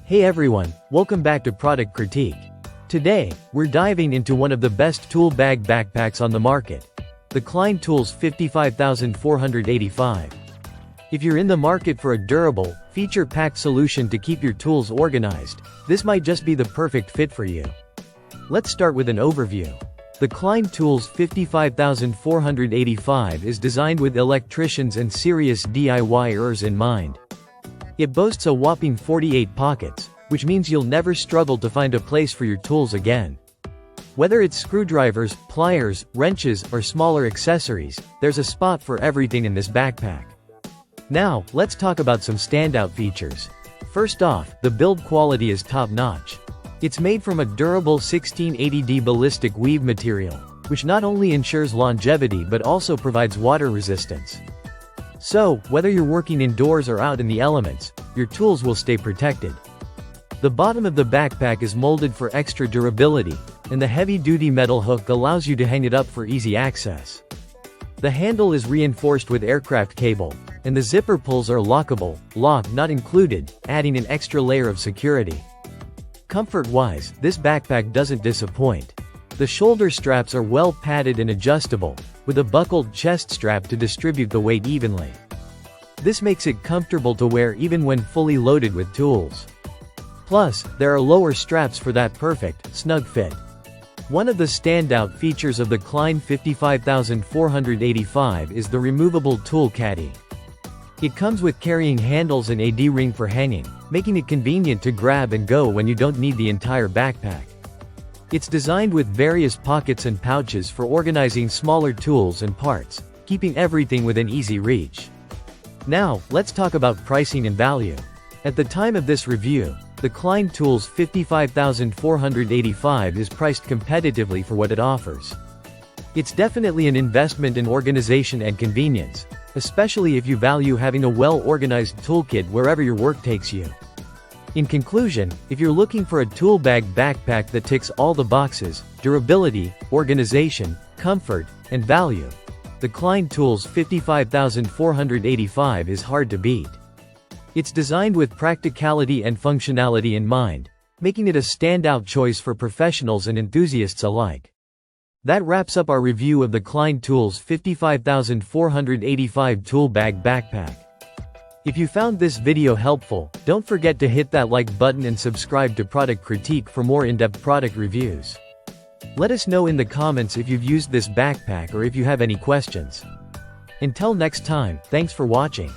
Hey everyone, welcome back to Product Critique. Today, we're diving into one of the best tool bag backpacks on the market, the Klein Tools 55485. If you're in the market for a durable, feature-packed solution to keep your tools organized, this might just be the perfect fit for you. Let's start with an overview. The Klein Tools 55485 is designed with electricians and serious DIYers in mind. It boasts a whopping 48 pockets, which means you'll never struggle to find a place for your tools again. Whether it's screwdrivers, pliers, wrenches, or smaller accessories, there's a spot for everything in this backpack. Now, let's talk about some standout features. First off, the build quality is top-notch. It's made from a durable 1680D ballistic weave material, which not only ensures longevity but also provides water resistance. So, whether you're working indoors or out in the elements, your tools will stay protected. The bottom of the backpack is molded for extra durability, and the heavy-duty metal hook allows you to hang it up for easy access. The handle is reinforced with aircraft cable, and the zipper pulls are lockable, lock not included, adding an extra layer of security. Comfort-wise, this backpack doesn't disappoint. The shoulder straps are well padded and adjustable, with a buckled chest strap to distribute the weight evenly. This makes it comfortable to wear even when fully loaded with tools. Plus, there are lower straps for that perfect, snug fit. One of the standout features of the Klein 55485 is the removable tool caddy. It comes with carrying handles and a D-ring for hanging, making it convenient to grab and go when you don't need the entire backpack. It's designed with various pockets and pouches for organizing smaller tools and parts, keeping everything within easy reach. Now, let's talk about pricing and value. At the time of this review, the Klein Tools 55485 is priced competitively for what it offers. It's definitely an investment in organization and convenience, especially if you value having a well-organized toolkit wherever your work takes you. In conclusion, if you're looking for a tool bag backpack that ticks all the boxes, durability, organization, comfort, and value, the Klein Tools 55485 is hard to beat. It's designed with practicality and functionality in mind, making it a standout choice for professionals and enthusiasts alike. That wraps up our review of the Klein Tools 55485 tool bag backpack. If you found this video helpful, don't forget to hit that like button and subscribe to Product Critique for more in-depth product reviews. Let us know in the comments if you've used this backpack or if you have any questions. Until next time, thanks for watching.